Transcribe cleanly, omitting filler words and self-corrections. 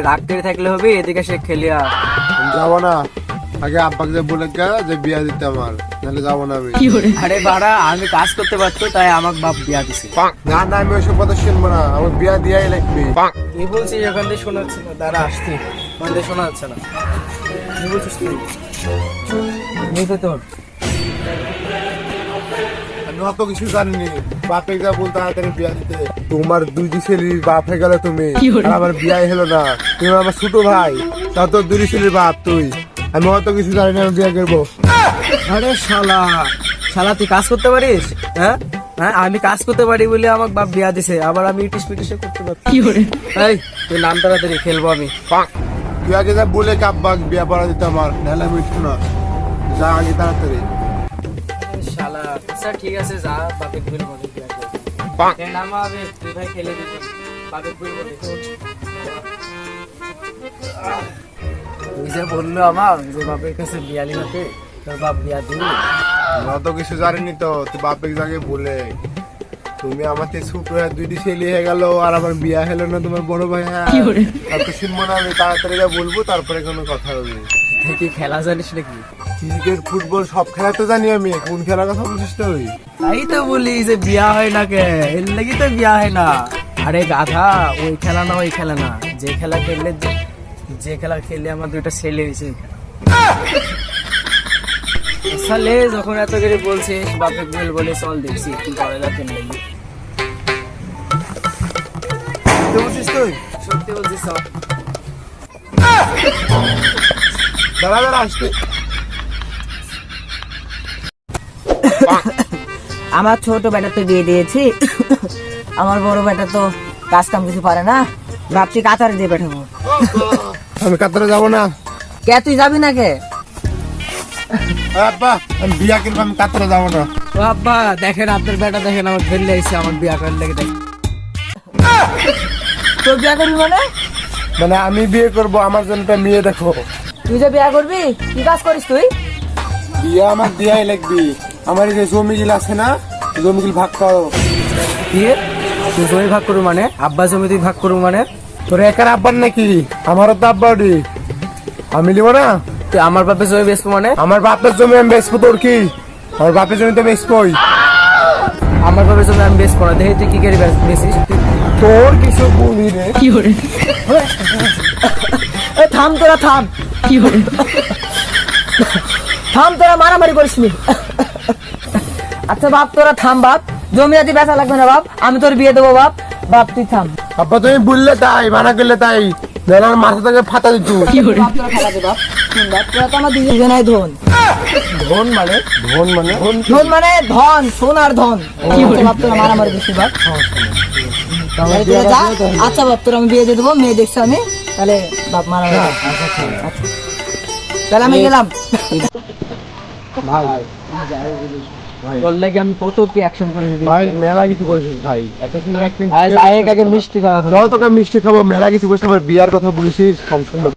রাগ করে থাকলে হবে, এদিকে সে খেলিয়া যাবো না, আগে আব্বাকে বলে যে বিয়া দিতে আমার, নাহলে যাবো না আমি। আরে বাড়া, আমি কাজ করতে পারতো তাই আমাকে বাপ বিয়া দিছে। না না, আমি ওইসব কথা শুনবো না, আমার বিয়া দিয়াই লাগবে। কি বলছিস? এখান থেকে শোনা যাচ্ছে না, দাঁড়া আসছি, ওখান থেকে শোনা যাচ্ছে না। কি বলছিস তুই? এই তো তোর আমি অত কিছু জানিনি, বাপে যা বলতে তাড়াতাড়ি বিয়া দিতে। তোমার দুই ছেলের বাপ হয়ে গেল তুমি, আর আমার বিয়াই হলো না। তুমি আমার ছোট ভাই, তা তোর দুই ছেলের বাপ তুই। আমি অত কিছু জানি না, আমি বিয়া করবো। আরে শালা, শালা তুই কাজ করতে পারিস? হ্যাঁ হ্যাঁ, আমি কাজ করতে পারি বলে আমাকে বাপ বিয়া দিছে, আবার আমি ইটিস পিটিসে করতে পারি। এই তুই নাম তাড়াতাড়ি, খেলবো আমি। তুই আগে যা বলে কাব্বাক বিয়া পড়া দিতে আমার, নাহলে আমি উঠবো না। যা আগে তাড়াতাড়ি। শালা আচ্ছা ঠিক আছে, যা বাপের বিল বলে বিয়া করবি। এই নাম হবে, তুই ভাই খেলে দিবি, বাপের বিল বলে। তুই যে বললো আমার যে বাপের কাছে বিয়ালি হাতে তোর বাপ বিয়া দিবি। আমি অত কিছু জানিনি তো, তুই বাপের যাকে বলে। তুমি আমার ছোট হয়ে দুইটি ছেলে হয়ে গেল, আর আমার বিয়া হলো না তোমার বড় ভাই। হ্যাঁ তো শুনবো না, আমি তাড়াতাড়ি যা বলবো, তারপরে কোনো কথা হবে। তুই কি খেলা জানিস নাকি? ক্রিকেট, ফুটবল সব খেলা তো জানি আমি, কোন খেলার কথা বলছিস তুই? তাই তো বলি যে বিয়া হয় না, কে এর লাগি তো বিয়া হয় না। আরে গাধা, ওই খেলা না ওই খেলা না, যে খেলা খেললে আমার দুইটা ছেলে হয়েছে। সালে যখন এত করে বলছিস বাপের বিল বলে, চল দেখছি কি করা যায় তোর লাগি। সত্যি বলছিস তুই? সত্যি বলছিস সব। দাঁড়া দাঁড়া আসতে। আমার ছোট বেটা তো বিয়ে দিয়েছি, আমার বড় বেটা তো কাজ কাম কিছু পারে না, ভাবছি কাতারে দিয়ে পাঠাবো। আমি কাতারে যাবো না। কে তুই যাবি না কে? আব্বা, আমি বিয়া করবো, আমি কাতারে যাবো না। ও আব্বা দেখেন, আপনার বেটা দেখেন আমার ফেললে এসে আমার বিয়া করার লেগে দেখ। তোর বিয়ে করবি মানে? মানে আমি বিয়ে করবো, আমার জন্য একটা মেয়ে দেখো। তুই যে বিয়ে করবি, কি কাজ করিস তুই? বিয়ে আমার দিয়াই লাগবি। আমার এই যে জমিগুলো আছে না, জমিগুলো ভাগ করো। কি তুই জমি ভাগ করবো মানে? আব্বা জমি তুই ভাগ করবো মানে? তোর একার আব্বার নাকি? আমারও তো আব্বা ওটি। আমি নিব না। তুই আমার বাপের জমি বেচবো মানে? আমার বাপের জমি আমি বেচবো, তোর কি? আমার বাপের জমি তো বেচবোই। আমার বাপের জমি আমি বেচবো না, দেখে তুই কি করে বেচিস? তোর কিছু বলি রে। কি করে? থাম তোরা, থাম। কি করে? থাম তোরা, মারামারি করিস নি। আচ্ছা বাপ, তোরা থাম বাপ, জমি আদি বেচা লাগবে না বাপ, আমি তোর বিয়ে দেবো বাপ। বাপ তুই থাম। আব্বা তুমি বললে তাই, মানা করলে তাই, নাহলে আমার মাথা থেকে ফাটা দিত। বাপ তোরা খেলা দে বাপ। শুন বাপ, তোরা তো আমার দুজনাই ধন। ধন মানে? ধন মানে? ধন মানে ধন, সোনার ধন। বাপ তোরা মারামারি করিস নি বাপ। তাহলে তোরা যা। আচ্ছা বাপ, তোরা আমি বিয়ে দিয়ে দেবো, মেয়ে দেখছি আমি, তাহলে বাপ মারামারি কর। আচ্ছা। তাহলে আমি গেলাম। তোর লাগে আমি কত কি অ্যাকশন করে দিই। ভাই মেলা কিছু করেছিস ভাই, এত সুন্দর acting। আগে মিষ্টি খাওয়া চল তোকে মিষ্টি খাবো, মেলা কিছু করেছিস, আমার বিয়ার কথা বলেছিস, কম সুন্দর